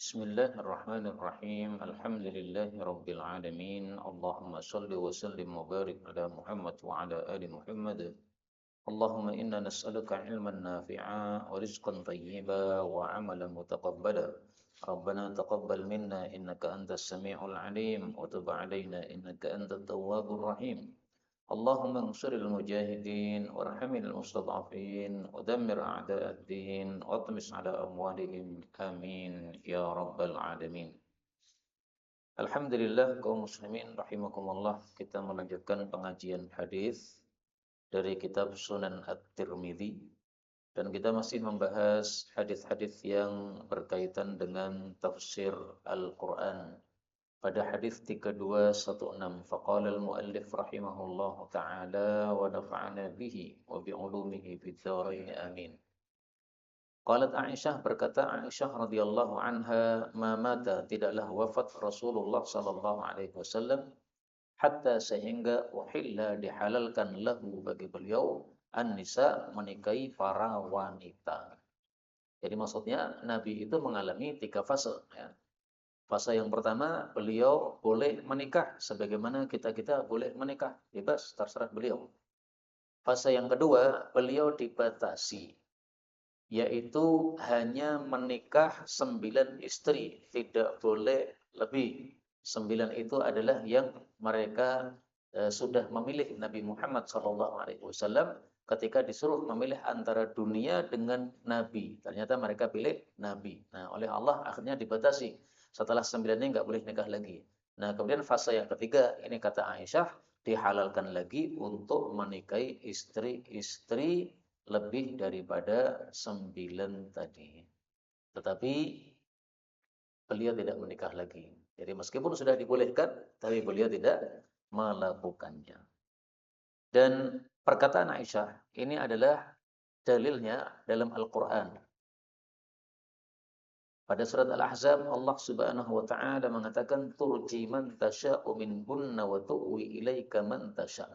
Bismillahirrahmanirrahim. Alhamdulillahi rabbil alamin. Allahumma shalli wa sallim wa barik ala Muhammad wa ala ali Muhammad. Allahumma inna nas'aluka ilman nafi'a wa rizqan tayyiba wa amalan mutaqabbala. Rabbana taqabbal minna innaka antas sami'ul alim wa tub alaina innaka antat tawwabur rahim. اللهم انصر المجاهدين وارحم المستضعفين ودمر أعداء الدين واطمس على أموالهم آمين يا رب العالمين. Alhamdulillah kaum muslimin rahimakumullah, kita melanjutkan pengajian hadis dari kitab Sunan At-Tirmidzi dan kita masih membahas hadis-hadis yang berkaitan dengan tafsir Al-Qur'an. Pada hadis 3216, faqala al-muallif rahimahullah taala wa nafa'ana bihi wa bi ulumihi fid dharain amin. Qalat Aisyah, berkata Aisyah radhiyallahu anha, ma mata, tidaklah wafat Rasulullah sallallahu alaihi wasallam hatta sehingga uhilla, dihalalkan lahu, bagi beliau, an-nisa, menikahi para wanita. Jadi maksudnya Nabi itu mengalami 3 fase ya. Fase yang pertama, beliau boleh menikah sebagaimana kita boleh menikah, bebas terserah beliau. Fase yang kedua, beliau dibatasi, yaitu hanya menikah 9 istri, tidak boleh lebih. 9 itu adalah yang mereka sudah memilih Nabi Muhammad SAW ketika disuruh memilih antara dunia dengan Nabi. Ternyata mereka pilih Nabi. Nah, oleh Allah akhirnya dibatasi. Setelah 9 ini nggak boleh nikah lagi. Nah, kemudian fase yang ketiga, ini kata Aisyah, dihalalkan lagi untuk menikahi istri-istri lebih daripada 9 tadi. Tetapi beliau tidak menikah lagi. Jadi meskipun sudah dibolehkan, tapi beliau tidak melakukannya. Dan perkataan Aisyah ini adalah dalilnya dalam Al-Quran. Pada surat Al-Ahzab, Allah Subhanahu wa taala mengatakan, turji man tasya'u minhunna wa tu'wi ilaika man tasya'.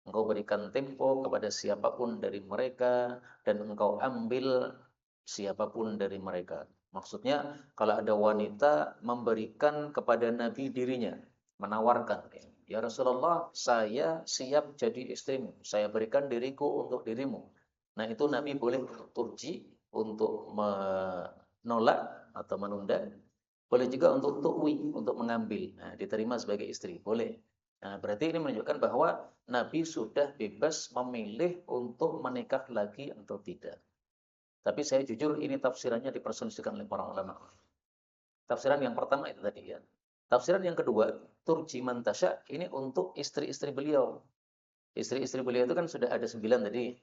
Engkau berikan tempo kepada siapapun dari mereka dan engkau ambil siapapun dari mereka. Maksudnya, kalau ada wanita memberikan kepada Nabi dirinya, menawarkan, ya Rasulullah, saya siap jadi istrimu, saya berikan diriku untuk dirimu. Nah, itu Nabi boleh turji, untuk menolak atau menunda. Boleh juga untuk tu'wi, untuk mengambil. Nah, diterima sebagai istri, boleh. Nah, berarti ini menunjukkan bahwa Nabi sudah bebas memilih untuk menikah lagi atau tidak. Tapi saya jujur, ini tafsirannya diperselisihkan oleh para ulama. Tafsiran yang pertama itu tadi ya. Tafsiran yang kedua, turji man tasya, ini untuk istri-istri beliau. Istri-istri beliau itu kan sudah ada 9 tadi.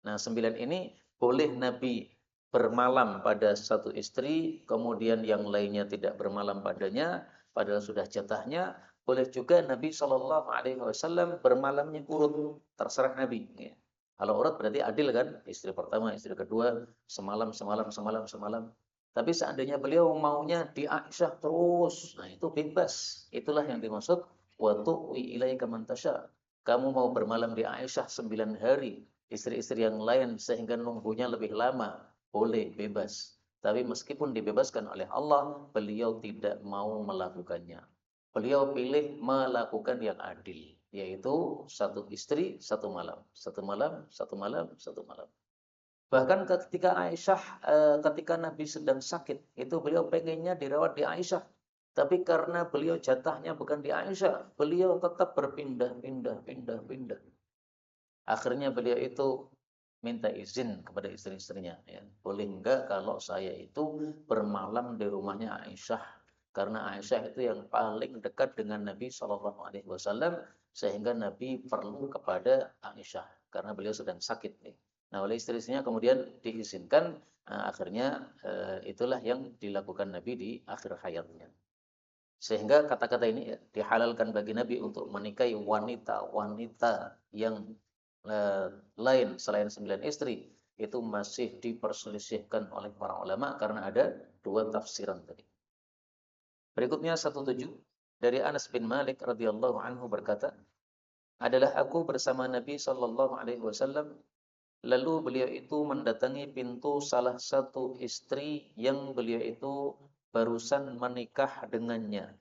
Nah, 9 ini boleh Nabi bermalam pada satu istri, kemudian yang lainnya tidak bermalam padanya, padahal sudah jatahnya. Boleh juga Nabi Shallallahu Alaihi Wasallam bermalamnya urut, terserah Nabi. Ya. Kalau urut berarti adil kan, istri pertama, istri kedua, semalam, semalam, semalam, semalam. Tapi seandainya beliau maunya di Aisyah terus, nah itu bebas. Itulah yang dimaksud wa tu'wi ilaika man tasya. Kamu mau bermalam di Aisyah 9 hari, istri-istri yang lain sehingga nunggunya lebih lama, boleh, bebas. Tapi meskipun dibebaskan oleh Allah, beliau tidak mau melakukannya. Beliau pilih melakukan yang adil, yaitu satu istri, satu malam. Satu malam, satu malam, satu malam. Bahkan ketika Aisyah, ketika Nabi sedang sakit, itu beliau pengennya dirawat di Aisyah. Tapi karena beliau jatahnya bukan di Aisyah, beliau tetap berpindah-pindah, pindah-pindah. Akhirnya beliau itu minta izin kepada istri-istrinya, ya. Boleh enggak kalau saya itu bermalam di rumahnya Aisyah? Karena Aisyah itu yang paling dekat dengan Nabi Shallallahu Alaihi Wasallam, sehingga Nabi perlu kepada Aisyah karena beliau sedang sakit nih. Nah, oleh istri-istrinya kemudian diizinkan. Nah, akhirnya itulah yang dilakukan Nabi di akhir hayatnya. Sehingga kata-kata ini ya, dihalalkan bagi Nabi untuk menikahi wanita-wanita yang lain selain 9 istri, itu masih diperselisihkan oleh para ulama karena ada 2 tafsiran tadi. Berikutnya 17 dari Anas bin Malik radhiyallahu anhu berkata, adalah aku bersama Nabi sallallahu alaihi wasallam, lalu beliau itu mendatangi pintu salah satu istri yang beliau itu barusan menikah dengannya.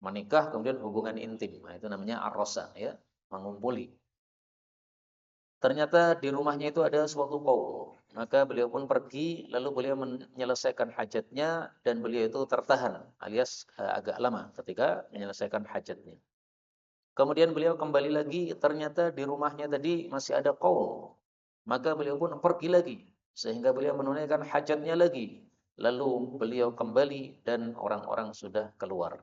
Menikah kemudian hubungan intim. Nah, itu namanya arrosa, ya, mengumpuli. Ternyata di rumahnya itu ada suatu kaum. Maka beliau pun pergi, lalu beliau menyelesaikan hajatnya dan beliau itu tertahan alias agak lama ketika menyelesaikan hajatnya. Kemudian beliau kembali lagi, ternyata di rumahnya tadi masih ada kaum. Maka beliau pun pergi lagi sehingga beliau menunaikan hajatnya lagi. Lalu beliau kembali dan orang-orang sudah keluar.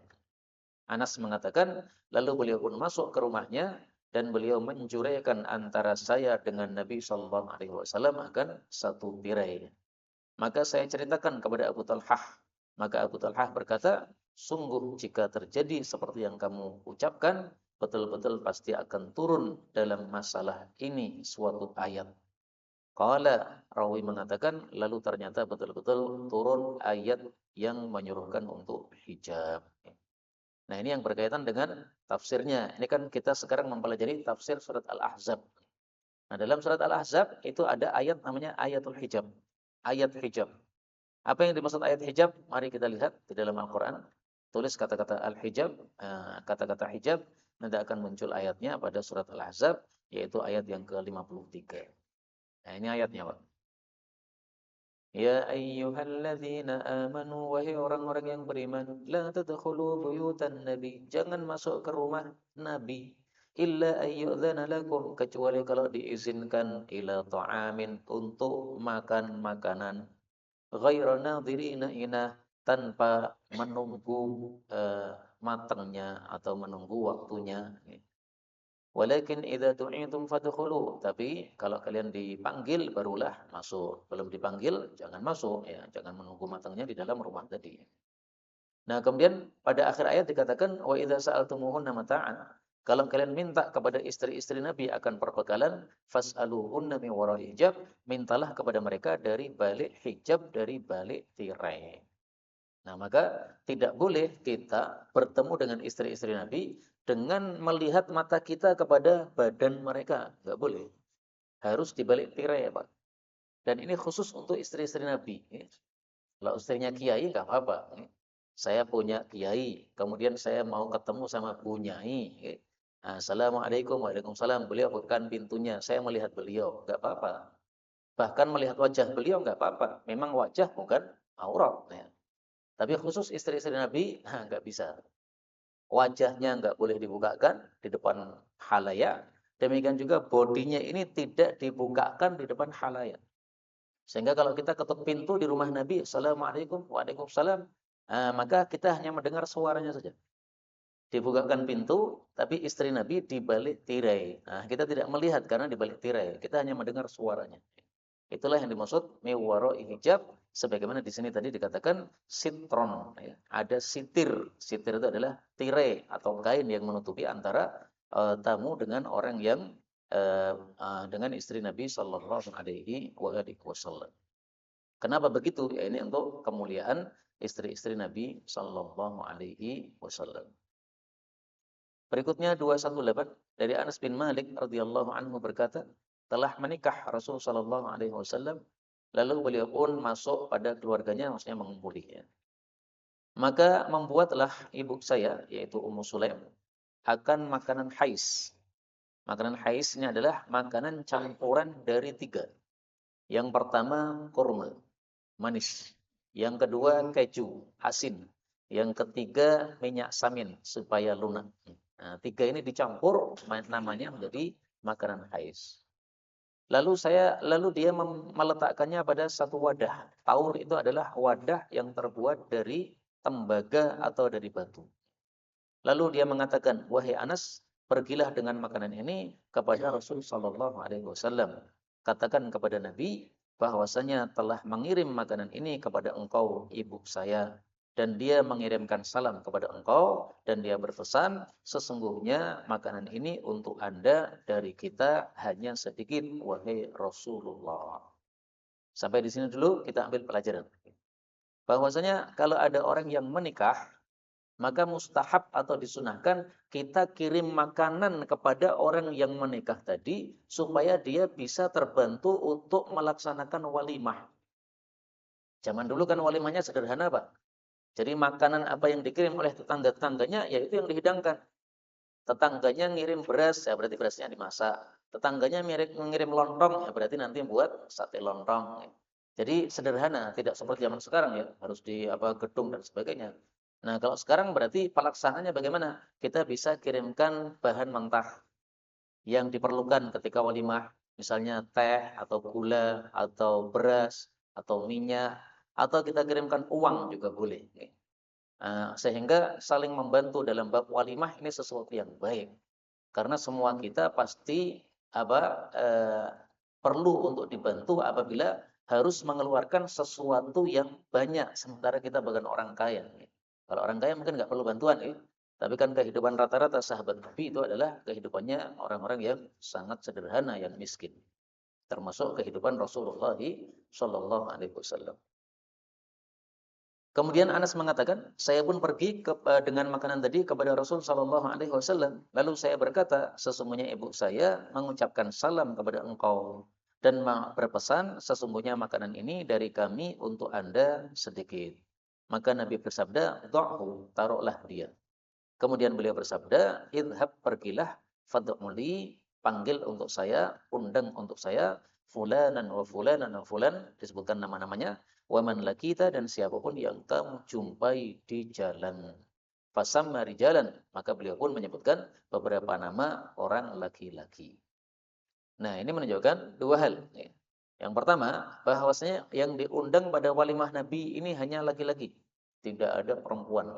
Anas mengatakan, lalu beliau pun masuk ke rumahnya dan beliau menjuraikan antara saya dengan Nabi Shallallahu Alaihi Wasallam akan satu tirai. Maka saya ceritakan kepada Abu Talhah. Maka Abu Talhah berkata, sungguh jika terjadi seperti yang kamu ucapkan, betul-betul pasti akan turun dalam masalah ini suatu ayat. Qala, rawi mengatakan, lalu ternyata betul-betul turun ayat yang menyuruhkan untuk hijab. Nah, ini yang berkaitan dengan tafsirnya. Ini kan kita sekarang mempelajari tafsir surat Al-Ahzab. Nah, dalam surat Al-Ahzab itu ada ayat namanya ayatul hijab. Ayat hijab. Apa yang dimaksud ayat hijab? Mari kita lihat di dalam Al-Quran. Tulis kata-kata al-hijab, kata-kata hijab, nanti akan muncul ayatnya pada surat Al-Ahzab, yaitu ayat yang ke-53. Nah, ini ayatnya, Pak. Ya ayyuhalladzina amanu, wahai orang-orang yang beriman, la tadkhulu buyutan nabi, jangan masuk ke rumah nabi, illa ayyudzana lakum, kecuali kalau diizinkan, ila ta'amin, untuk makan makanan, ghaira nadhirina inah, tanpa menunggu matangnya atau menunggu waktunya. Walakin idza du'itum fadkhulu, tapi kalau kalian dipanggil barulah masuk. Belum dipanggil jangan masuk, ya, jangan menunggu matangnya di dalam rumah tadi. Nah, kemudian pada akhir ayat dikatakan wa idza sa'altumuhunna mata'an, kalau kalian minta kepada istri-istri Nabi akan perbekalan, fas'aluhunna min wara'i hijab, mintalah kepada mereka dari balik hijab, dari balik tirai. Nah, maka tidak boleh kita bertemu dengan istri-istri Nabi dengan melihat mata kita kepada badan mereka. Nggak boleh. Harus dibalik tirai, ya, Pak. Dan ini khusus untuk istri-istri Nabi. Kalau istrinya kiai, nggak apa-apa. Saya punya kiai, kemudian saya mau ketemu sama Bu Nyai. Assalamualaikum, waalaikumsalam. Beliau bukan pintunya, saya melihat beliau. Nggak apa-apa. Bahkan melihat wajah beliau nggak apa-apa. Memang wajah bukan aurat. Ya. Tapi khusus istri-istri Nabi, nggak bisa. Wajahnya nggak boleh dibukakan di depan halayak. Demikian juga bodinya ini tidak dibukakan di depan halayak. Sehingga kalau kita ketuk pintu di rumah Nabi, Assalamualaikum, waalaikumsalam, maka kita hanya mendengar suaranya saja. Dibukakan pintu, tapi istri Nabi di balik tirai. Nah, kita tidak melihat karena di balik tirai. Kita hanya mendengar suaranya. Itulah yang dimaksud miwaro hijab, sebagaimana di sini tadi dikatakan sitron. Ya. Ada sitir. Sitir itu adalah tirai atau kain yang menutupi antara tamu dengan orang yang dengan istri Nabi Shallallahu Alaihi Wasallam. Kenapa begitu? Ya, ini untuk kemuliaan istri-istri Nabi Shallallahu Alaihi Wasallam. Berikutnya 218 dari Anas bin Malik radhiyallahu anhu berkata, telah menikah Rasul sallallahu alaihi wasallam, lalu beliau pun masuk pada keluarganya, maksudnya mengumpulinya. Maka membuatlah ibu saya, yaitu Ummu Sulaim, akan makanan hais. Makanan hais ini adalah makanan campuran dari 3. Yang pertama kurma, manis. Yang kedua keju, asin. Yang ketiga minyak samin, supaya lunak. Nah, 3 ini dicampur, namanya menjadi makanan hais. Lalu dia meletakkannya pada satu wadah. Taur itu adalah wadah yang terbuat dari tembaga atau dari batu. Lalu dia mengatakan, wahai Anas, pergilah dengan makanan ini kepada Rasul Sallallahu Alaihi Wasallam. Katakan kepada Nabi bahwasanya telah mengirim makanan ini kepada engkau, ibu saya. Dan dia mengirimkan salam kepada engkau, dan dia berpesan, sesungguhnya makanan ini untuk Anda dari kita hanya sedikit, wahai Rasulullah. Sampai di sini dulu kita ambil pelajaran. Bahwasanya kalau ada orang yang menikah, maka mustahab atau disunahkan kita kirim makanan kepada orang yang menikah tadi, supaya dia bisa terbantu untuk melaksanakan walimah. Zaman dulu kan walimahnya sederhana, Pak. Jadi makanan apa yang dikirim oleh tetangga-tetangganya, ya itu yang dihidangkan. Tetangganya ngirim beras, ya berarti berasnya dimasak. Tetangganya ngirim lontong, ya berarti nanti buat sate lontong. Jadi sederhana, tidak seperti zaman sekarang ya, harus di gedung dan sebagainya. Nah, kalau sekarang berarti pelaksanaannya bagaimana? Kita bisa kirimkan bahan mentah yang diperlukan ketika walimah, misalnya teh atau gula atau beras atau minyak, atau kita kirimkan uang juga boleh. Sehingga saling membantu dalam bab walimah ini sesuatu yang baik. Karena semua kita pasti perlu untuk dibantu apabila harus mengeluarkan sesuatu yang banyak sementara kita bukan orang kaya. Kalau orang kaya mungkin nggak perlu bantuan, tapi kan kehidupan rata-rata sahabat Nabi itu adalah kehidupannya orang-orang yang sangat sederhana, yang miskin. Termasuk kehidupan Rasulullah Shallallahu Alaihi Wasallam. Kemudian Anas mengatakan, saya pun pergi dengan makanan tadi kepada Rasul Shallallahu Alaihi Wasallam. Lalu saya berkata, sesungguhnya ibu saya mengucapkan salam kepada engkau dan berpesan, sesungguhnya makanan ini dari kami untuk Anda sedikit. Maka Nabi bersabda, "Dha'hu, taruhlah dia." Kemudian beliau bersabda, "Idhab, pergilah, fad'uli, panggil untuk saya, undang untuk saya, fulanan wa fulanan wa fulan," disebutkan nama-namanya, "waman lakita," dan siapapun yang kamu jumpai di jalan. Fasamma rijalan, maka beliau pun menyebutkan beberapa nama orang laki-laki. Nah, ini menunjukkan dua hal. Yang pertama, bahwasanya yang diundang pada walimah Nabi ini hanya laki-laki, tidak ada perempuan.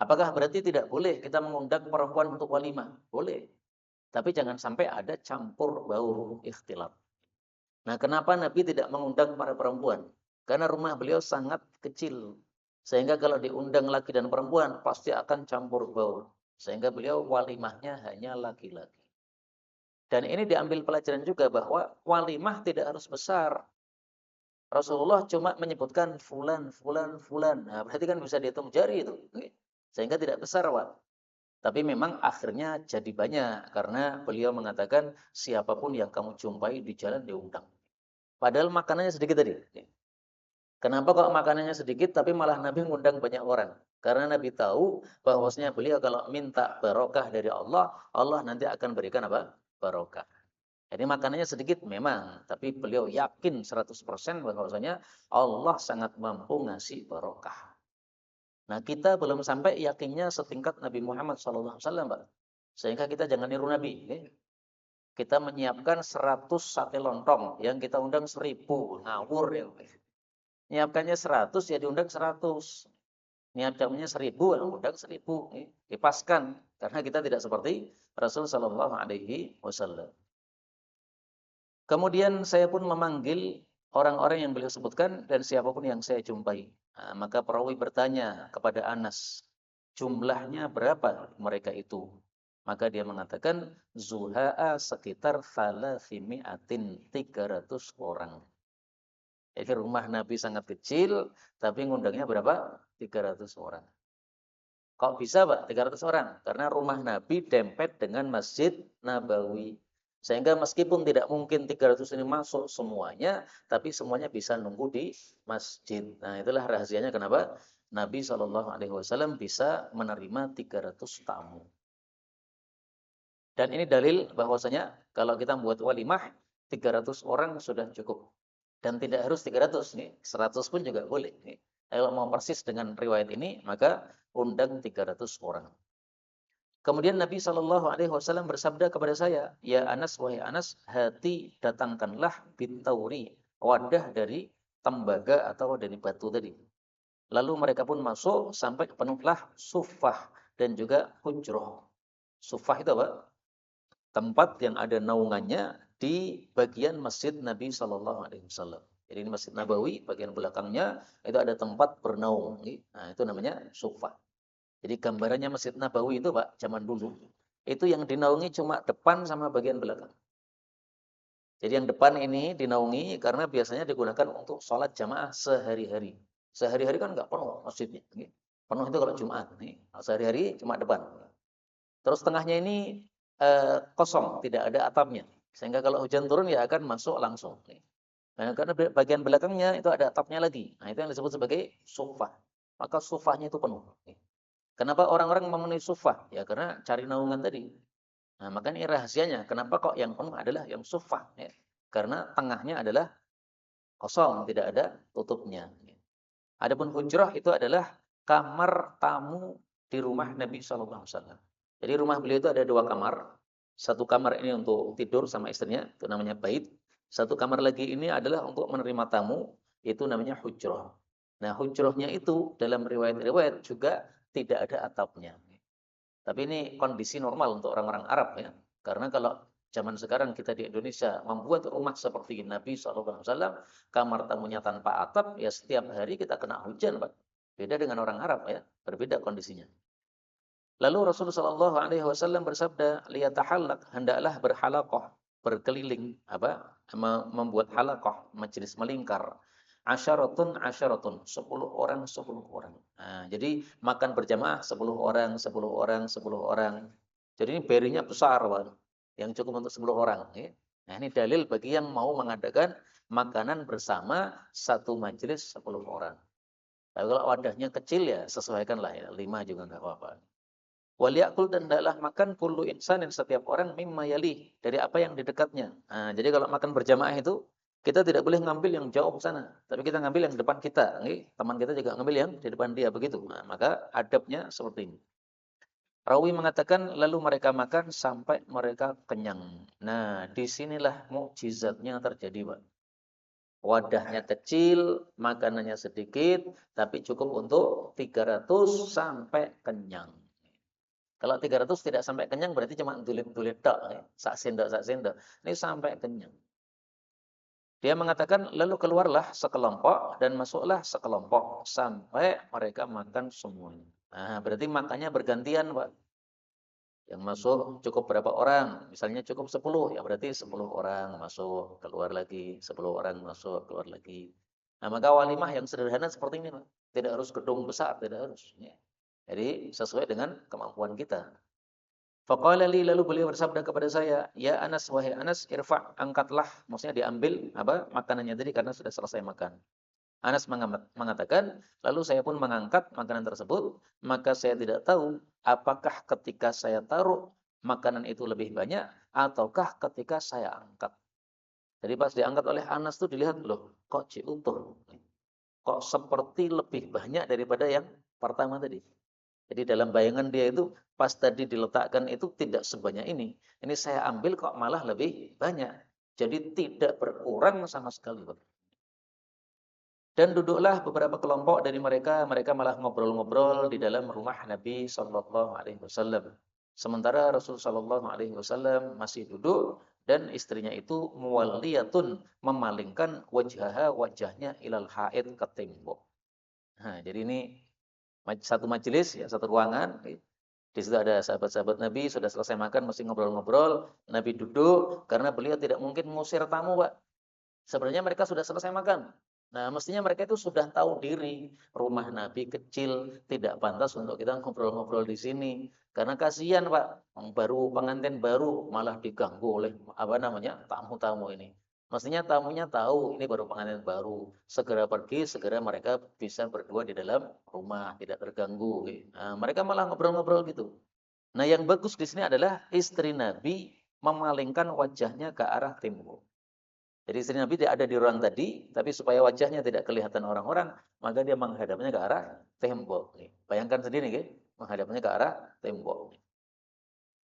Apakah berarti tidak boleh kita mengundang perempuan untuk walimah? Boleh. Tapi jangan sampai ada campur bau ikhtilat. Nah, kenapa Nabi tidak mengundang para perempuan? Karena rumah beliau sangat kecil. Sehingga kalau diundang laki dan perempuan, pasti akan campur bau. Sehingga beliau walimahnya hanya laki-laki. Dan ini diambil pelajaran juga bahwa walimah tidak harus besar. Rasulullah cuma menyebutkan fulan, fulan, fulan. Nah, berarti kan bisa dihitung jari itu. Sehingga tidak besar, Pak. Tapi memang akhirnya jadi banyak karena beliau mengatakan siapapun yang kamu jumpai di jalan diundang. Padahal makanannya sedikit tadi. Kenapa kok makanannya sedikit tapi malah Nabi mengundang banyak orang? Karena Nabi tahu bahwasanya beliau kalau minta barokah dari Allah, Allah nanti akan berikan apa? Barokah. Jadi makanannya sedikit memang, tapi beliau yakin 100% bahwasanya Allah sangat mampu ngasih barokah. Nah, kita belum sampai yakinnya setingkat Nabi Muhammad SAW, Pak. Sehingga kita jangan niru Nabi. Kita menyiapkan 100 sate lontong, yang kita undang 1000. Ngawur ya. Nyiapkannya 100, ya diundang 100. Nyiapkannya 1000, ya undang 1000. Dipaskan, karena kita tidak seperti Rasul Sallallahu Alaihi Wasallam. Kemudian saya pun memanggil orang-orang yang beliau sebutkan dan siapapun yang saya jumpai. Nah, maka perawi bertanya kepada Anas, jumlahnya berapa mereka itu? Maka dia mengatakan, zuha'a sekitar 300 orang. Jadi rumah Nabi sangat kecil, tapi ngundangnya berapa? 300 orang. Kok bisa, Pak? 300 orang? Karena rumah Nabi dempet dengan Masjid Nabawi. Sehingga meskipun tidak mungkin 300 ini masuk semuanya, tapi semuanya bisa nunggu di masjid. Nah, itulah rahasianya kenapa Nabi SAW bisa menerima 300 tamu. Dan ini dalil bahwasanya kalau kita membuat walimah, 300 orang sudah cukup. Dan tidak harus 300 nih, 100 pun juga boleh. Nih. Kalau mau persis dengan riwayat ini, maka undang 300 orang. Kemudian Nabi Shallallahu Alaihi Wasallam bersabda kepada saya, ya Anas, wahai Anas, hati datangkanlah bitauri, wadah dari tembaga atau dari batu tadi. Lalu mereka pun masuk sampai penuhlah sufah dan juga hujroh. Sufah itu apa? Tempat yang ada naungannya di bagian masjid Nabi Shallallahu Alaihi Wasallam. Jadi ini Masjid Nabawi, bagian belakangnya itu ada tempat bernaung. Nah, itu namanya sufah. Jadi gambarannya Masjid Nabawi itu, Pak, zaman dulu, itu yang dinaungi cuma depan sama bagian belakang. Jadi yang depan ini dinaungi karena biasanya digunakan untuk sholat jamaah sehari-hari. Sehari-hari kan nggak penuh masjidnya. Penuh itu kalau Jumat. Sehari-hari cuma depan. Terus tengahnya ini kosong, tidak ada atapnya. Sehingga kalau hujan turun ya akan masuk langsung. Nah, karena bagian belakangnya itu ada atapnya lagi. Nah, itu yang disebut sebagai sufah. maka sufahnya itu penuh. Kenapa orang-orang memenuhi sufah? Ya karena cari naungan tadi. Nah, maka ini rahasianya. Kenapa kok yang penuh adalah yang sufah? Ya. Karena tengahnya adalah kosong, tidak ada tutupnya. Adapun hujrah itu adalah kamar tamu di rumah Nabi Shallallahu Alaihi Wasallam. Jadi rumah beliau itu ada dua kamar. Satu kamar ini untuk tidur sama istrinya, itu namanya bait. Satu kamar lagi ini adalah untuk menerima tamu, itu namanya hujrah. Nah, hujrahnya itu dalam riwayat-riwayat juga tidak ada atapnya. Tapi ini kondisi normal untuk orang-orang Arab ya. Karena kalau zaman sekarang kita di Indonesia membuat rumah seperti Nabi SAW, kamar tamunya tanpa atap, ya setiap hari kita kena hujan, Pak. Beda dengan orang Arab ya, berbeda kondisinya. Lalu Rasulullah SAW bersabda, liyatahallaq, hendaklah berhalaqah, berkeliling, membuat halaqah, majelis melingkar. Asyaratun, 10 orang, 10 orang. Nah, jadi makan berjamaah 10 orang, 10 orang, 10 orang. Jadi ini berinya besar, Pak, yang cukup untuk 10 orang. Ya. Nah, ini dalil bagi yang mau mengadakan makanan bersama satu majelis 10 orang. Tapi kalau wadahnya kecil ya sesuaikanlah ya, 5 juga nggak apa-apa. Waliyakul dan hendaklah makan kullu insanin setiap orang mimma yali dari apa yang di dekatnya. Nah, jadi kalau makan berjamaah itu kita tidak boleh ngambil yang jauh ke sana, tapi kita ngambil yang depan kita. Teman kita juga ngambil yang di depan dia begitu. Nah, maka adabnya seperti ini. Rawi mengatakan lalu mereka makan sampai mereka kenyang. Nah, disinilah mukjizatnya terjadi, Pak. Wadahnya kecil, makanannya sedikit, tapi cukup untuk 300 sampai kenyang. Kalau 300 tidak sampai kenyang berarti cuma dulit-dulit tok, ya. Sak sendok. Ini sampai kenyang. Dia mengatakan lalu keluarlah sekelompok dan masuklah sekelompok sampai mereka makan semuanya. Nah, berarti makannya bergantian, Pak. Yang masuk cukup berapa orang? Misalnya cukup 10, ya berarti 10 orang masuk, keluar lagi, 10 orang masuk, keluar lagi. Nah, maka walimah yang sederhana seperti ini, Pak. Tidak harus gedung besar, tidak harus. Ya. Jadi sesuai dengan kemampuan kita. Faqala li lalu beliau bersabda kepada saya, "Ya Anas, wahai Anas, irfa, angkatlah." Maksudnya diambil makanannya tadi karena sudah selesai makan. Anas mengatakan, lalu saya pun mengangkat makanan tersebut, maka saya tidak tahu apakah ketika saya taruh makanan itu lebih banyak ataukah ketika saya angkat. Jadi pas diangkat oleh Anas tuh dilihat, loh, kok utuh. Kok seperti lebih banyak daripada yang pertama tadi. Jadi dalam bayangan dia itu pas tadi diletakkan itu tidak sebanyak ini. Ini saya ambil kok malah lebih banyak. Jadi tidak berkurang sama sekali. Dan duduklah beberapa kelompok dari mereka, mereka malah ngobrol-ngobrol di dalam rumah Nabi Shallallahu Alaihi Wasallam. Sementara Rasul Shallallahu Alaihi Wasallam masih duduk dan istrinya itu muwalliyatun memalingkan wajahnya ilal haid ke tembok. Nah, jadi ini satu majelis ya, satu ruangan. Di situ ada sahabat-sahabat Nabi, sudah selesai makan, mesti ngobrol-ngobrol. Nabi duduk, karena beliau tidak mungkin mengusir tamu, Pak. Sebenarnya mereka sudah selesai makan. Nah, mestinya mereka itu sudah tahu diri. Rumah Nabi kecil, tidak pantas untuk kita ngobrol-ngobrol di sini. Karena kasihan, Pak. Pengantin baru, malah diganggu oleh, tamu-tamu ini. Mestinya tamunya tahu, ini baru pengantin baru. Segera pergi, segera mereka bisa berdua di dalam rumah, tidak terganggu. Nah, mereka malah ngobrol-ngobrol gitu. Nah, yang bagus di sini adalah istri Nabi memalingkan wajahnya ke arah timur. Jadi istri Nabi tidak ada di ruang tadi, tapi supaya wajahnya tidak kelihatan orang-orang, maka dia menghadapnya ke arah tembok. Bayangkan sendiri, menghadapnya ke arah tembok.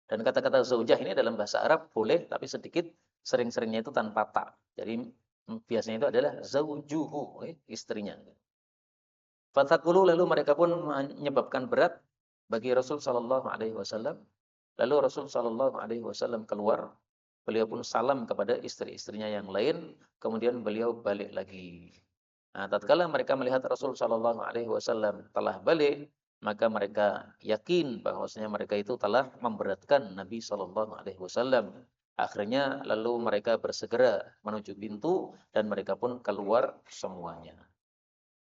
Dan kata-kata zaujah ini dalam bahasa Arab boleh, tapi sedikit, sering-seringnya itu tanpa ta. Jadi biasanya itu adalah zaujuhu, istrinya. Fatakulu lalu mereka pun menyebabkan berat bagi Rasul Shallallahu Alaihi Wasallam. Lalu Rasul Shallallahu Alaihi Wasallam keluar, beliau pun salam kepada istri-istrinya yang lain, kemudian beliau balik lagi. Nah, tatkala mereka melihat Rasul Shallallahu Alaihi Wasallam telah balik, maka mereka yakin bahwasanya mereka itu telah memberatkan Nabi Shallallahu Alaihi Wasallam. Akhirnya lalu mereka bersegera menuju pintu dan mereka pun keluar semuanya.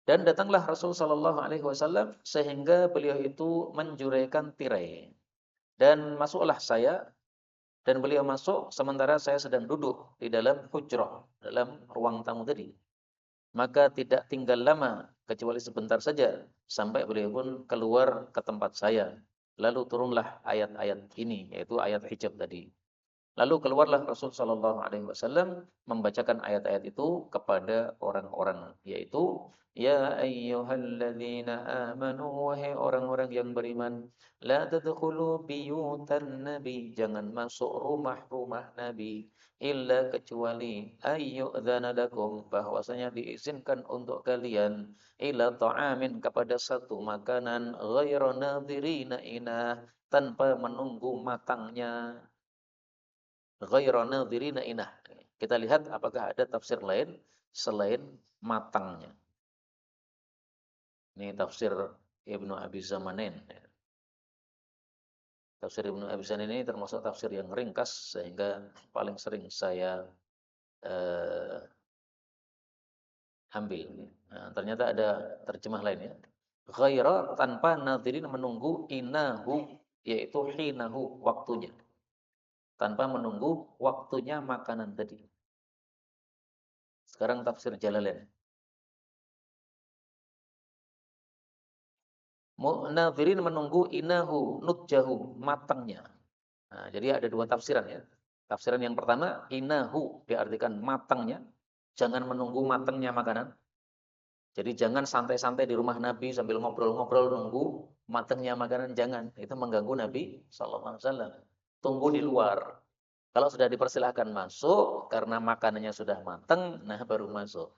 Dan datanglah Rasul Shallallahu Alaihi Wasallam sehingga beliau itu menjuraikan tirai. Dan masuklah saya, dan beliau masuk sementara saya sedang duduk di dalam hujrah, dalam ruang tamu tadi. Maka tidak tinggal lama kecuali sebentar saja sampai beliau pun keluar ke tempat saya. Lalu turunlah ayat-ayat ini, yaitu ayat hijab tadi. Lalu keluarlah Rasul Shallallahu Alaihi Wasallam membacakan ayat-ayat itu kepada orang-orang, yaitu Ya ayyuhalladzina amanu, wahai orang-orang yang beriman, la tadkhulu biyutan nabi, jangan masuk rumah-rumah Nabi, illa kecuali ayyudzana lakum, bahwasanya diizinkan untuk kalian, ila ta'amin, kepada satu makanan, ghairu nadhirina inah, tanpa menunggu matangnya. Ghairu nadhirina inah. Kita lihat apakah ada tafsir lain selain matangnya. Ini tafsir Ibnu Abi Zamanin. Tafsir Ibnu Abi Zamanin ini termasuk tafsir yang ringkas sehingga paling sering saya eh, ambil. Nah, ternyata ada terjemah lain ya. Ghaira, tanpa, nadhirin, menunggu, inahu, yaitu hinahu, waktunya. Tanpa menunggu waktunya makanan tadi. Sekarang tafsir Jalalain. Nadhirin, menunggu, inahu, nutjahu, matangnya. Nah, jadi ada dua tafsiran ya. Tafsiran yang pertama, inahu diartikan matangnya. Jangan menunggu matangnya makanan. Jadi jangan santai-santai di rumah Nabi sambil ngobrol-ngobrol nunggu matangnya makanan, jangan. Itu mengganggu Nabi sallallahu alaihi wasallam. Tunggu di luar. Kalau sudah dipersilahkan masuk karena makanannya sudah matang, nah baru masuk.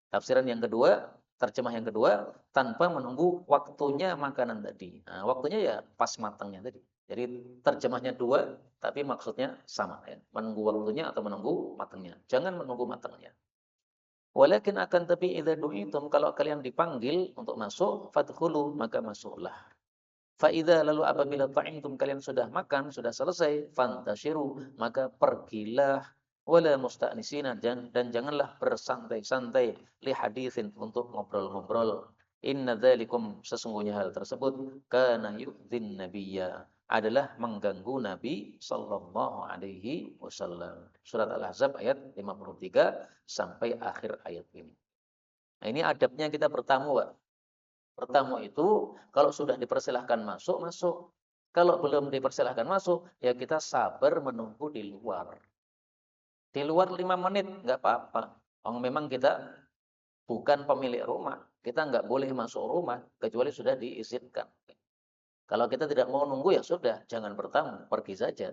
Tafsiran yang kedua, terjemah yang kedua, tanpa menunggu waktunya makanan tadi. Nah, waktunya ya pas matangnya tadi. Jadi terjemahnya dua, tapi maksudnya sama ya. Menunggu waktunya atau menunggu matangnya. Jangan menunggu matangnya. Walakin, akan tapi, idza du'itum, kalau kalian dipanggil untuk masuk, fadkhulu, maka masuklah. Fa idza, lalu apabila ta'imtum, kalian sudah makan, sudah selesai, fantashiru, maka pergilah, wala musta'nisina, dan janganlah bersantai-santai, li haditsin, untuk ngobrol-ngobrol. Inna dzalikum, sesungguhnya hal tersebut, kana yu'dzin nabiyya, adalah mengganggu Nabi sallallahu alaihi wasallam. Surat Al-Ahzab ayat 53 sampai akhir ayat ini. Nah, ini adabnya kita bertamu, Pak. Bertamu itu kalau sudah dipersilahkan masuk, masuk. Kalau belum dipersilahkan masuk, ya kita sabar menunggu di luar. Di luar 5 menit, nggak apa-apa. Oh, memang kita bukan pemilik rumah. Kita nggak boleh masuk rumah, kecuali sudah diizinkan. Kalau kita tidak mau nunggu, ya sudah, jangan bertamu, pergi saja.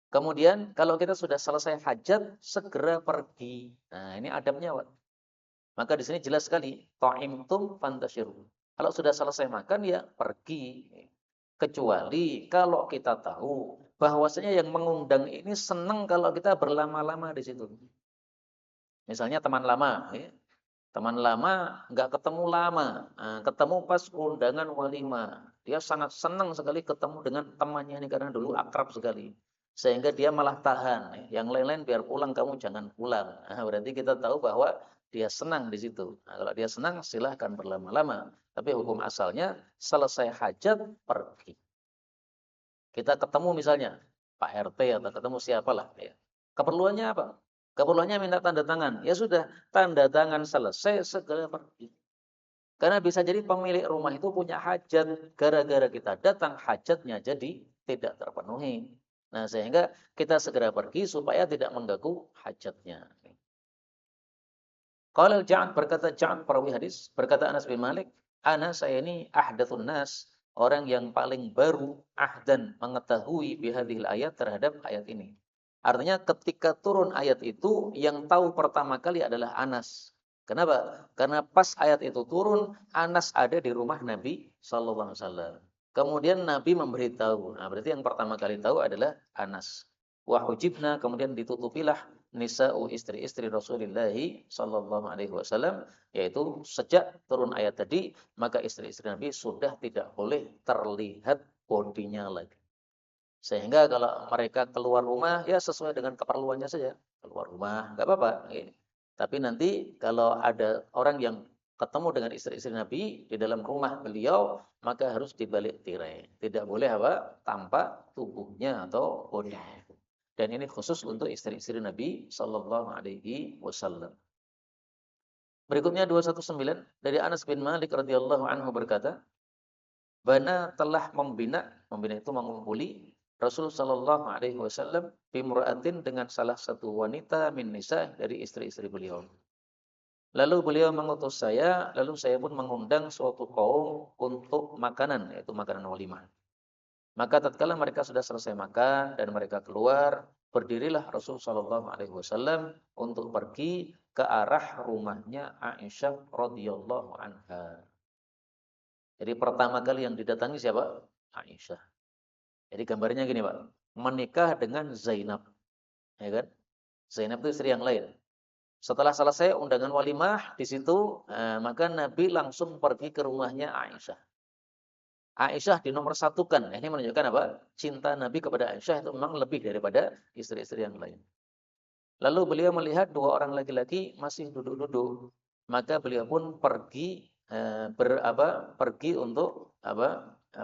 Kemudian, kalau kita sudah selesai hajat, segera pergi. Nah, ini adabnya, Pak. Maka di sini jelas sekali, ta'imtum fantashiru. Kalau sudah selesai makan, ya pergi. Kecuali kalau kita tahu bahwasanya yang mengundang ini senang kalau kita berlama-lama di situ. Misalnya teman lama, ya. Teman lama nggak ketemu lama, nah, ketemu pas undangan walimah. Dia sangat senang sekali ketemu dengan temannya ini karena dulu akrab sekali. Sehingga dia malah tahan. Yang lain-lain biar pulang, kamu jangan pulang. Nah, berarti kita tahu bahwa dia senang di situ. Nah, kalau dia senang, silahkan berlama-lama. Tapi hukum asalnya, selesai hajat, pergi. Kita ketemu misalnya Pak RT atau ketemu siapalah. Ya. Keperluannya apa? Keperluannya minta tanda tangan. Ya sudah, tanda tangan selesai, segera pergi. Karena bisa jadi pemilik rumah itu punya hajat. Gara-gara kita datang, hajatnya jadi tidak terpenuhi. Nah, sehingga kita segera pergi supaya tidak mengganggu hajatnya. Qala Ja'ad, berkata Ja'ad perawi hadis, berkata Anas bin Malik, ana, saya ini ahdatsun nas, orang yang paling baru ahdan, mengetahui bihadhil ayat, terhadap ayat ini. Artinya ketika turun ayat itu, yang tahu pertama kali adalah Anas. Kenapa? Karena pas ayat itu turun, Anas ada di rumah Nabi sallallahu alaihi wasallam. Kemudian Nabi memberitahu. Nah, berarti yang pertama kali tahu adalah Anas. Wa hujibna, kemudian ditutupilah nisa'u, istri-istri Rasulullah sallallahu alaihi wasallam, yaitu sejak turun ayat tadi, maka istri-istri Nabi sudah tidak boleh terlihat bodinya lagi. Sehingga kalau mereka keluar rumah, ya sesuai dengan keperluannya saja. Keluar rumah, nggak apa-apa. Tapi nanti kalau ada orang yang ketemu dengan istri-istri Nabi di dalam rumah beliau, maka harus dibalik tirai. Tidak boleh apa? Tampak tubuhnya atau bodinya. Dan ini khusus untuk istri-istri Nabi Sallallahu Alaihi Wasallam. Berikutnya 219 dari Anas bin Malik radhiyallahu anhu berkata, Bana telah membina itu mengumpuli Rasul sallallahu alaihi wasallam bimra'atin dengan salah satu wanita min nisa dari istri-istri beliau. Lalu beliau mengutus saya, lalu saya pun mengundang suatu kaum untuk makanan, yaitu makanan walimah. Maka tatkala mereka sudah selesai makan dan mereka keluar, berdirilah Rasul sallallahu alaihi wasallam untuk pergi ke arah rumahnya Aisyah radhiyallahu anha. Jadi pertama kali yang didatangi siapa? Aisyah. Jadi gambarnya gini, Pak. Menikah dengan Zainab, ya kan? Zainab itu istri yang lain. Setelah selesai undangan walimah di situ, maka Nabi langsung pergi ke rumahnya Aisyah. Aisyah dinomor satukan. Ini menunjukkan apa? Cinta Nabi kepada Aisyah itu memang lebih daripada istri-istri yang lain. Lalu beliau melihat dua orang laki-laki masih duduk-duduk, maka beliau pun pergi pergi untuk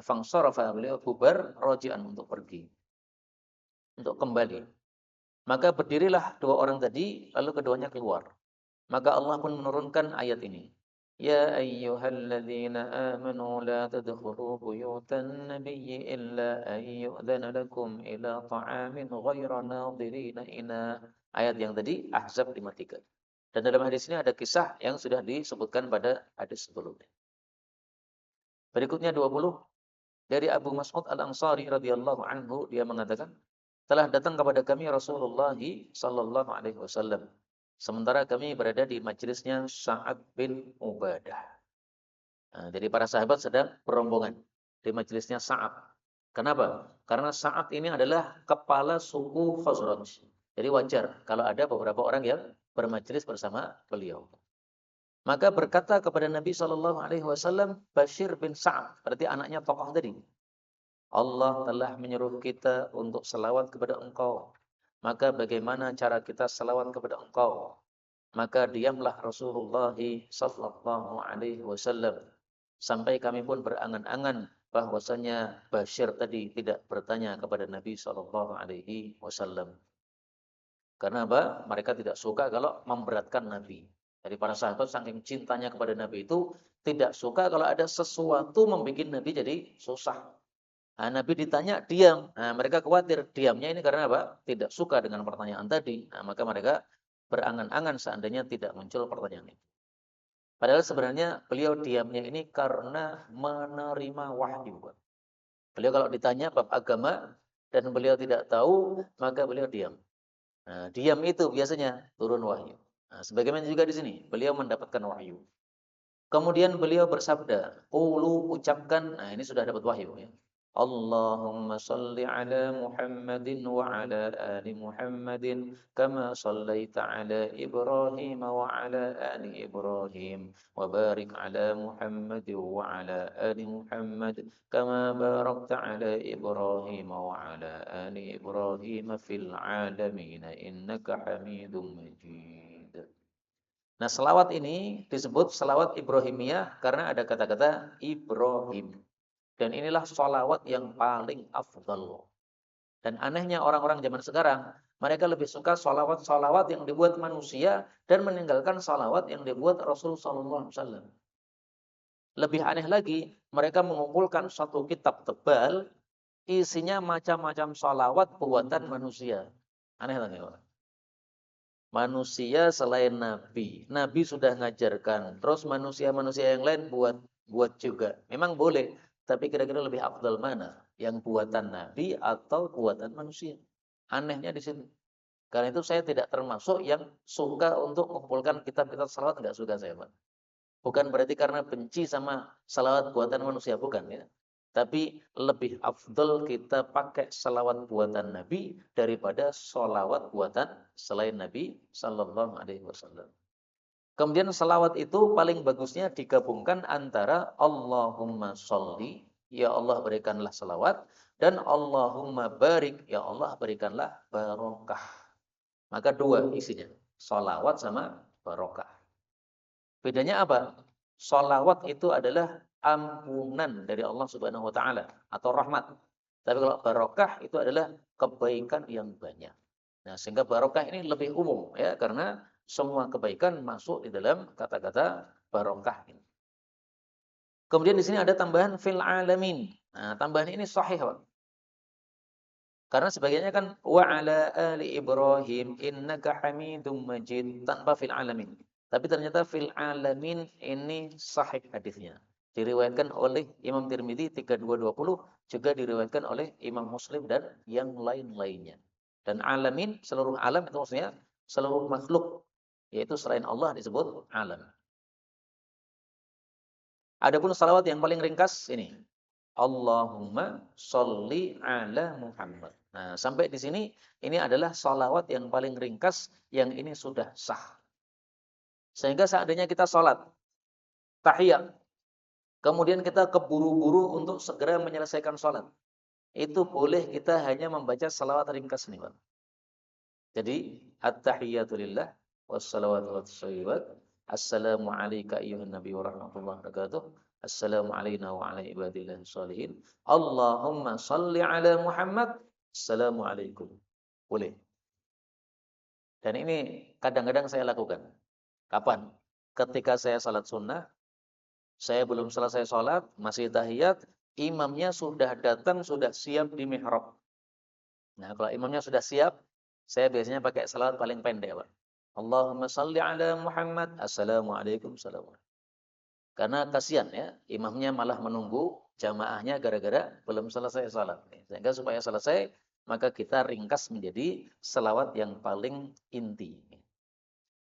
fangsarafa, beliau bubar rojian untuk pergi, untuk kembali. Maka berdirilah dua orang tadi, lalu keduanya keluar. Maka Allah pun menurunkan ayat ini. Ya ayyuhalladzina amanu la tadkhulu buyutan nabiyyi illa an yu'dzana lakum ila ta'amin ghayra nadhirina ina. Ayat yang tadi Ahzab 53. Dan dalam hadis ini ada kisah yang sudah disebutkan pada hadis sebelumnya. Berikutnya 20 dari Abu Mas'ud Al-Ansari radhiyallahu anhu, dia mengatakan, telah datang kepada kami Rasulullah sallallahu alaihi wasallam sementara kami berada di majelisnya Sa'ad bin Ubadah. Nah, jadi para sahabat sedang berombongan di majelisnya Sa'ad. Kenapa? Karena Sa'ad ini adalah kepala suku Khazraj. Jadi wajar kalau ada beberapa orang yang bermajelis bersama beliau. Maka berkata kepada Nabi sallallahu alaihi wasallam Bashir bin Sa'ad, berarti anaknya tokoh tadi. Allah telah menyuruh kita untuk selawat kepada engkau. Maka bagaimana cara kita selawat kepada engkau? Maka diamlah Rasulullah sallallahu alaihi wasallam sampai kami pun berangan-angan bahwasanya Bashir tadi tidak bertanya kepada Nabi sallallahu alaihi wasallam. Karena apa? Mereka tidak suka kalau memberatkan Nabi. Jadi para sahabat saking cintanya kepada Nabi itu tidak suka kalau ada sesuatu membuat Nabi jadi susah. Nah, Nabi ditanya, diam. Nah, mereka khawatir. Diamnya ini karena apa? Tidak suka dengan pertanyaan tadi. Nah, maka mereka berangan-angan seandainya tidak muncul pertanyaan itu. Padahal sebenarnya beliau diamnya ini karena menerima wahyu. Beliau kalau ditanya bab agama dan beliau tidak tahu, maka beliau diam. Nah, diam itu biasanya turun wahyu. Nah, sebagaimana juga di sini, beliau mendapatkan wahyu. Kemudian beliau bersabda, "Qulu, ucapkan." Nah, ini sudah dapat wahyu ya. Allahumma salli ala Muhammadin wa ala ali Muhammadin kama sallaita ala Ibrahim wa ala ali Ibrahim wa barik ala Muhammadin wa ala ali Muhammad kama barakta ala Ibrahim wa ala ali Ibrahim fil alamin innaka Hamidum Majid. Nah, selawat ini disebut selawat Ibrahimiyah karena ada kata-kata Ibrahim. Dan inilah selawat yang paling afdal. Dan anehnya orang-orang zaman sekarang, mereka lebih suka selawat-selawat yang dibuat manusia dan meninggalkan selawat yang dibuat Rasulullah SAW. Lebih aneh lagi, mereka mengumpulkan satu kitab tebal, isinya macam-macam selawat buatan manusia. Aneh lagi, Pak. Manusia selain Nabi. Nabi sudah ngajarkan. Terus manusia-manusia yang lain buat juga. Memang boleh. Tapi kira-kira lebih afdal mana? Yang buatan Nabi atau buatan manusia? Anehnya di sini. Karena itu saya tidak termasuk yang suka untuk mengumpulkan kitab-kitab salawat. Enggak suka saya, Pak. Bukan berarti karena benci sama salawat buatan manusia. Bukan ya. Tapi lebih afdal kita pakai salawat buatan Nabi daripada salawat buatan selain Nabi Sallallahu Alaihi Wasallam. Kemudian salawat itu paling bagusnya digabungkan antara Allahumma sholli, ya Allah berikanlah salawat, dan Allahumma barik, ya Allah berikanlah barokah. Maka dua isinya, salawat sama barokah. Bedanya apa? Salawat itu adalah ampunan dari Allah Subhanahu wa taala atau rahmat. Tapi kalau barokah itu adalah kebaikan yang banyak. Nah, sehingga barokah ini lebih umum ya karena semua kebaikan masuk di dalam kata-kata barokah ini. Kemudian di sini ada tambahan fil alamin. Nah, tambahan ini sahih, Pak. Karena sebagiannya kan wa ala ali Ibrahim innaka Hamidum Majid tanpa fil alamin. Tapi ternyata fil alamin ini sahih hadisnya. Diriwayatkan oleh Imam Tirmidzi 3220, juga diriwayatkan oleh Imam Muslim dan yang lain-lainnya. Dan alamin, seluruh alam itu maksudnya seluruh makhluk, yaitu selain Allah disebut alam. Adapun salawat yang paling ringkas ini, Allahumma sholli ala Muhammad. Nah, sampai di sini ini adalah salawat yang paling ringkas yang ini sudah sah. Sehingga seandainya kita sholat, tahiyat, kemudian kita keburu-buru untuk segera menyelesaikan sholat, itu boleh kita hanya membaca salawat ringkas nih, Pak. Jadi, at-tahiyatu lillah, wassalawatu wassalamat, assalamu alayka ayyuhan nabi wa rahmatullahi wa barakatuh, assalamu alayna wa ala ibadillahi sholihin, Allahumma salli ala Muhammad, assalamu alaikum. Boleh. Dan ini kadang-kadang saya lakukan. Kapan? Ketika saya salat sunnah, saya belum selesai salat, masih tahiyat, imamnya sudah datang, sudah siap di mihrab. Nah, kalau imamnya sudah siap, saya biasanya pakai salawat paling pendek, Pak. Allahumma salli ala Muhammad, assalamualaikum, assalamualaikum. Karena kasihan ya, imamnya malah menunggu jamaahnya gara-gara belum selesai salat. Sehingga supaya selesai, maka kita ringkas menjadi salawat yang paling inti.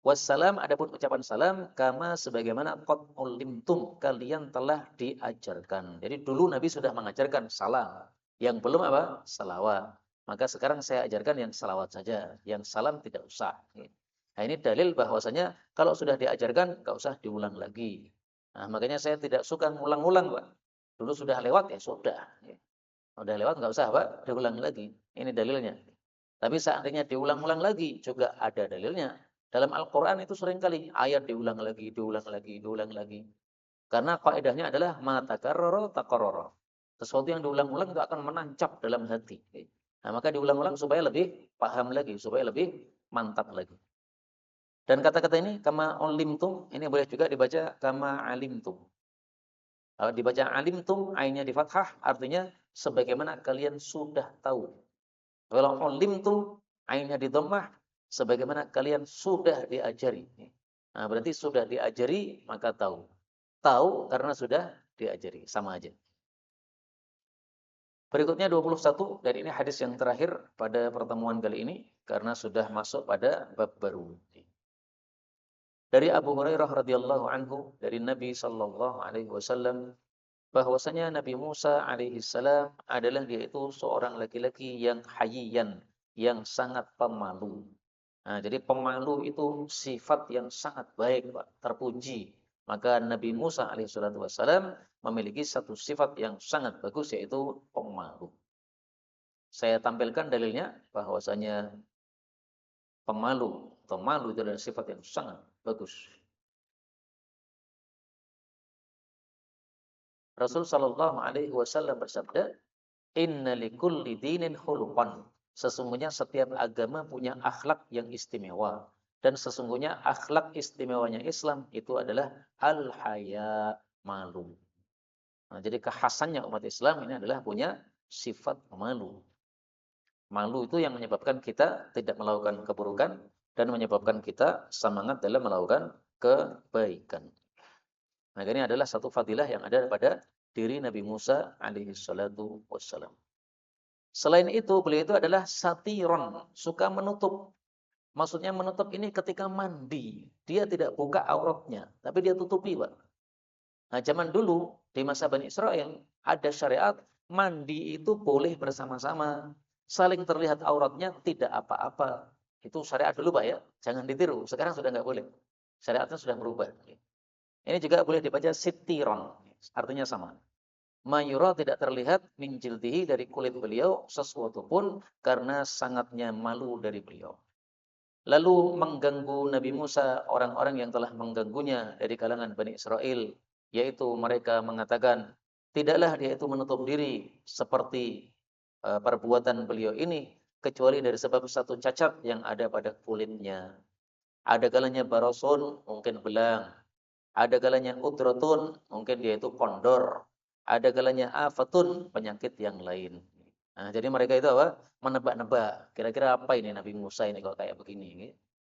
Wassalam, adapun ucapan salam, kama sebagaimana qad ulimtum, kalian telah diajarkan. Jadi dulu Nabi sudah mengajarkan salam. Yang belum apa? Salawat. Maka sekarang saya ajarkan yang salawat saja. Yang salam tidak usah. Nah, ini dalil bahwasanya kalau sudah diajarkan, nggak usah diulang lagi. Nah, makanya saya tidak suka ngulang-ulang, Pak. Dulu sudah lewat, ya sudah. Sudah lewat, nggak usah, Pak, diulang lagi. Ini dalilnya. Tapi seandainya diulang-ulang lagi, juga ada dalilnya. Dalam Al-Quran itu seringkali ayat diulang lagi, diulang lagi, diulang lagi. Karena kaidahnya adalah ma takarrara taqarrara. Sesuatu yang diulang-ulang itu akan menancap dalam hati. Nah, maka diulang-ulang supaya lebih paham lagi, supaya lebih mantap lagi. Dan kata-kata ini kama ulimtum, ini boleh juga dibaca kama alimtum. Kalau dibaca alimtum, ainnya di fathah, artinya sebagaimana kalian sudah tahu. Kalau ulimtum, ainnya di dhammah, sebagaimana kalian sudah diajari. Nah, berarti sudah diajari, maka tahu. Tahu karena sudah diajari. Sama aja. Berikutnya 21, dan ini hadis yang terakhir pada pertemuan kali ini, karena sudah masuk pada bab baru. Dari Abu Hurairah radhiyallahu anhu, dari Nabi sallallahu alaihi wasallam, bahwasanya Nabi Musa alaihi salam adalah dia itu seorang laki-laki yang hayyan, yang sangat pemalu. Nah, jadi pemalu itu sifat yang sangat baik, Pak, terpuji. Maka Nabi Musa alaihissalatu wassalam memiliki satu sifat yang sangat bagus, yaitu pemalu. Saya tampilkan dalilnya bahwasanya pemalu atau malu itu adalah sifat yang sangat bagus. Rasul sallallahu alaihi wasallam bersabda, "Inna likulli dinin khuluqan." Sesungguhnya setiap agama punya akhlak yang istimewa. Dan sesungguhnya akhlak istimewanya Islam itu adalah al-haya, malu. Nah, jadi kekhasannya umat Islam ini adalah punya sifat malu. Malu itu yang menyebabkan kita tidak melakukan keburukan dan menyebabkan kita semangat dalam melakukan kebaikan. Nah, ini adalah satu fadilah yang ada pada diri Nabi Musa alaihi salatu wassalam. Selain itu, beliau itu adalah satiron, suka menutup. Maksudnya menutup ini ketika mandi. Dia tidak buka auratnya, tapi dia tutupi, Pak. Nah, zaman dulu, di masa Bani Israel, ada syariat mandi itu boleh bersama-sama. Saling terlihat auratnya, tidak apa-apa. Itu syariat dulu, Pak, ya. Jangan ditiru. Sekarang sudah nggak boleh. Syariatnya sudah berubah. Ini juga boleh dibaca sitiron. Artinya sama. Mayura tidak terlihat min jildihi, dari kulit beliau sesuatu pun, karena sangatnya malu dari beliau. Lalu mengganggu Nabi Musa orang-orang yang telah mengganggunya dari kalangan Bani Israel, yaitu mereka mengatakan, tidaklah dia itu menutup diri seperti perbuatan beliau ini, kecuali dari sebab satu cacat yang ada pada kulitnya. Ada kalanya barosun, mungkin belang. Ada kalanya udrotun, mungkin dia itu kondor. Ada kalanya afatun, penyakit yang lain. Nah, jadi mereka itu apa? Menebak-nebak. Kira-kira apa ini Nabi Musa ini kalau kayak begini?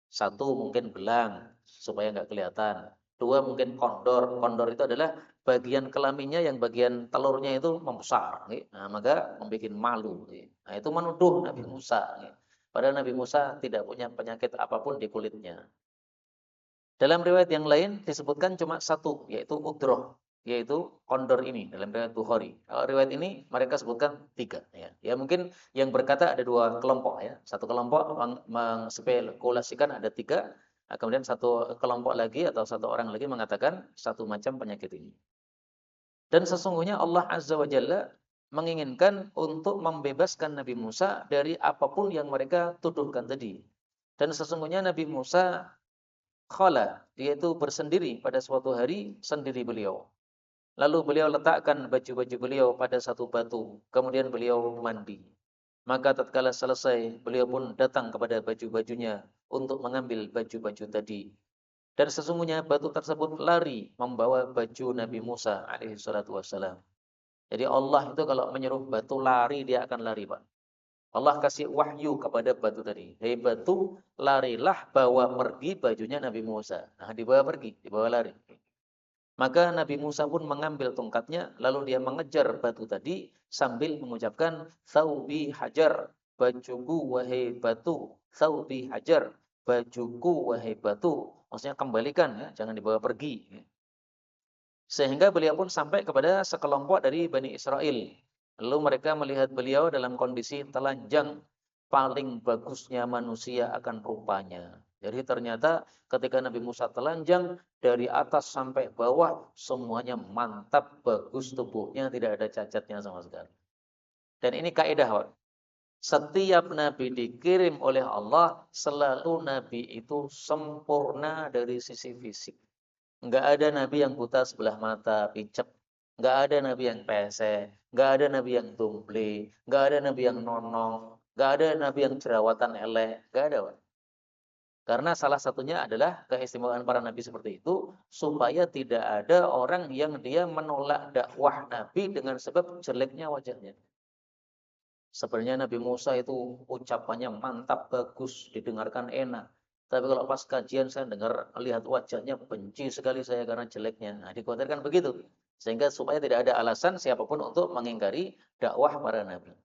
Satu mungkin belang, supaya nggak kelihatan. Dua mungkin kondor. Kondor itu adalah bagian kelaminnya yang bagian telurnya itu membesar. Nah, maka membuat malu. Nah, itu menuduh Nabi Musa. Padahal Nabi Musa tidak punya penyakit apapun di kulitnya. Dalam riwayat yang lain disebutkan cuma satu, yaitu udroh, yaitu kondor ini dalam riwayat Bukhari. Kalau riwayat ini mereka sebutkan tiga. Ya mungkin yang berkata ada dua kelompok ya. Satu kelompok mengspekulasikan ada tiga, kemudian satu kelompok lagi atau satu orang lagi mengatakan satu macam penyakit ini. Dan sesungguhnya Allah Azza wa Jalla menginginkan untuk membebaskan Nabi Musa dari apapun yang mereka tuduhkan tadi. Dan sesungguhnya Nabi Musa khala, yaitu bersendiri pada suatu hari sendiri beliau. Lalu beliau letakkan baju-baju beliau pada satu batu, kemudian beliau mandi. Maka tatkala selesai, beliau pun datang kepada baju-bajunya untuk mengambil baju-baju tadi. Dan sesungguhnya batu tersebut lari membawa baju Nabi Musa alaihi salatu wassalam. Jadi Allah itu kalau menyuruh batu lari, dia akan lari, Pak. Allah kasih wahyu kepada batu tadi. Hei batu, larilah bawa pergi bajunya Nabi Musa. Nah, dibawa pergi, dibawa lari. Maka Nabi Musa pun mengambil tongkatnya, lalu dia mengejar batu tadi sambil mengucapkan, Thawbi hajar, bajuku wahai batu. Thawbi hajar, bajuku wahai batu. Maksudnya kembalikan, ya, jangan dibawa pergi. Sehingga beliau pun sampai kepada sekelompok dari Bani Israel. Lalu mereka melihat beliau dalam kondisi telanjang, paling bagusnya manusia akan rupanya. Jadi ternyata ketika Nabi Musa telanjang, dari atas sampai bawah, semuanya mantap, bagus tubuhnya, tidak ada cacatnya sama sekali. Dan ini kaidah, Pak. Setiap Nabi dikirim oleh Allah, selalu Nabi itu sempurna dari sisi fisik. Enggak ada nabi yang buta sebelah mata, picek. Enggak ada nabi yang pesek. Enggak ada nabi yang tumble. Enggak ada nabi yang nonong. Enggak ada nabi yang jerawatan elek. Enggak ada, Pak. Karena salah satunya adalah keistimewaan para nabi seperti itu, supaya tidak ada orang yang dia menolak dakwah nabi dengan sebab jeleknya wajahnya. Sebenarnya Nabi Musa itu ucapannya mantap, bagus, didengarkan enak. Tapi kalau pas kajian saya dengar, lihat wajahnya benci sekali saya karena jeleknya. Nah, dikhawatirkan begitu. Sehingga supaya tidak ada alasan siapapun untuk mengingkari dakwah para nabi.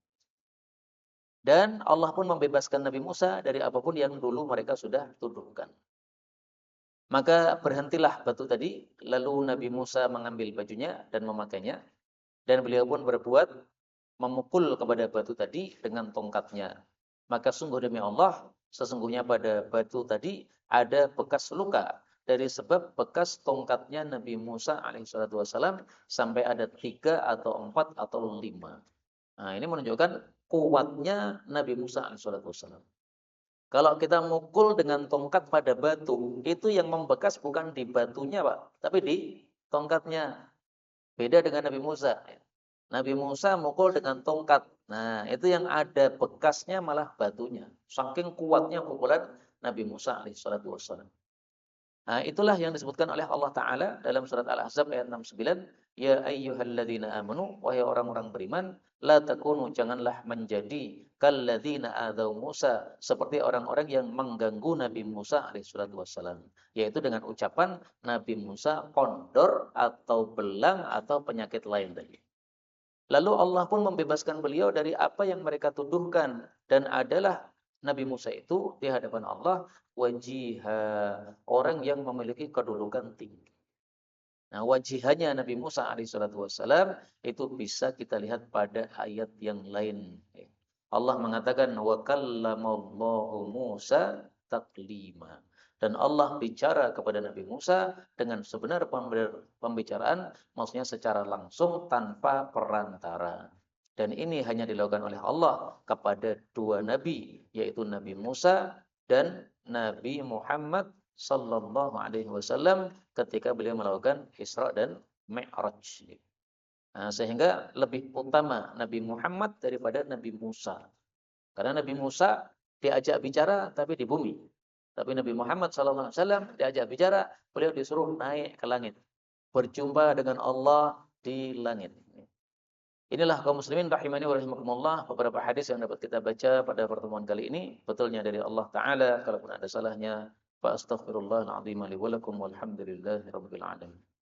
Dan Allah pun membebaskan Nabi Musa dari apapun yang dulu mereka sudah tuduhkan. Maka berhentilah batu tadi, lalu Nabi Musa mengambil bajunya dan memakainya. Dan beliau pun berbuat memukul kepada batu tadi dengan tongkatnya. Maka sungguh demi Allah, sesungguhnya pada batu tadi ada bekas luka dari sebab bekas tongkatnya Nabi Musa alaihissalam sampai ada 3 atau 4 atau 5. Nah, ini menunjukkan kuatnya Nabi Musa alaihissalam. Kalau kita mukul dengan tongkat pada batu, itu yang membekas bukan di batunya, Pak, tapi di tongkatnya. Beda dengan Nabi Musa. Nabi Musa mukul dengan tongkat. Nah, itu yang ada bekasnya malah batunya. Saking kuatnya pukulan Nabi Musa alaihissalatu wassalam. Nah, itulah yang disebutkan oleh Allah Ta'ala dalam surat Al-Ahzab ayat 69. Ya ayyuhalladzina amanu, wahai orang-orang beriman, la takunu, janganlah menjadi kalladzina adaw Musa, seperti orang-orang yang mengganggu Nabi Musa alaihissalatu wassalam. Yaitu dengan ucapan Nabi Musa kondor atau belang atau penyakit lain tadi. Lalu Allah pun membebaskan beliau dari apa yang mereka tuduhkan. Dan adalah Nabi Musa itu di hadapan Allah wajiha, orang yang memiliki kedudukan tinggi. Nah, wajihannya Nabi Musa alaihissalatu wassalam itu bisa kita lihat pada ayat yang lain. Allah mengatakan wa kallamallahu Musa taklima. Dan Allah bicara kepada Nabi Musa dengan sebenar pembicaraan, maksudnya secara langsung tanpa perantara. Dan ini hanya dilakukan oleh Allah kepada dua nabi, yaitu Nabi Musa dan Nabi Muhammad sallallahu alaihi wasallam ketika beliau melakukan Isra dan Mi'raj. Nah, sehingga lebih utama Nabi Muhammad daripada Nabi Musa. Karena Nabi Musa diajak bicara tapi di bumi. Tapi Nabi Muhammad SAW diajak bicara, beliau disuruh naik ke langit, berjumpa dengan Allah di langit. Inilah kaum muslimin rahimani wa rahimakumullah, beberapa hadis yang dapat kita baca pada pertemuan kali ini, betulnya dari Allah Ta'ala. Kalaupun ada salahnya, fa astaghfirullahal azim li wa lakum walhamdulillahi rabbil alamin.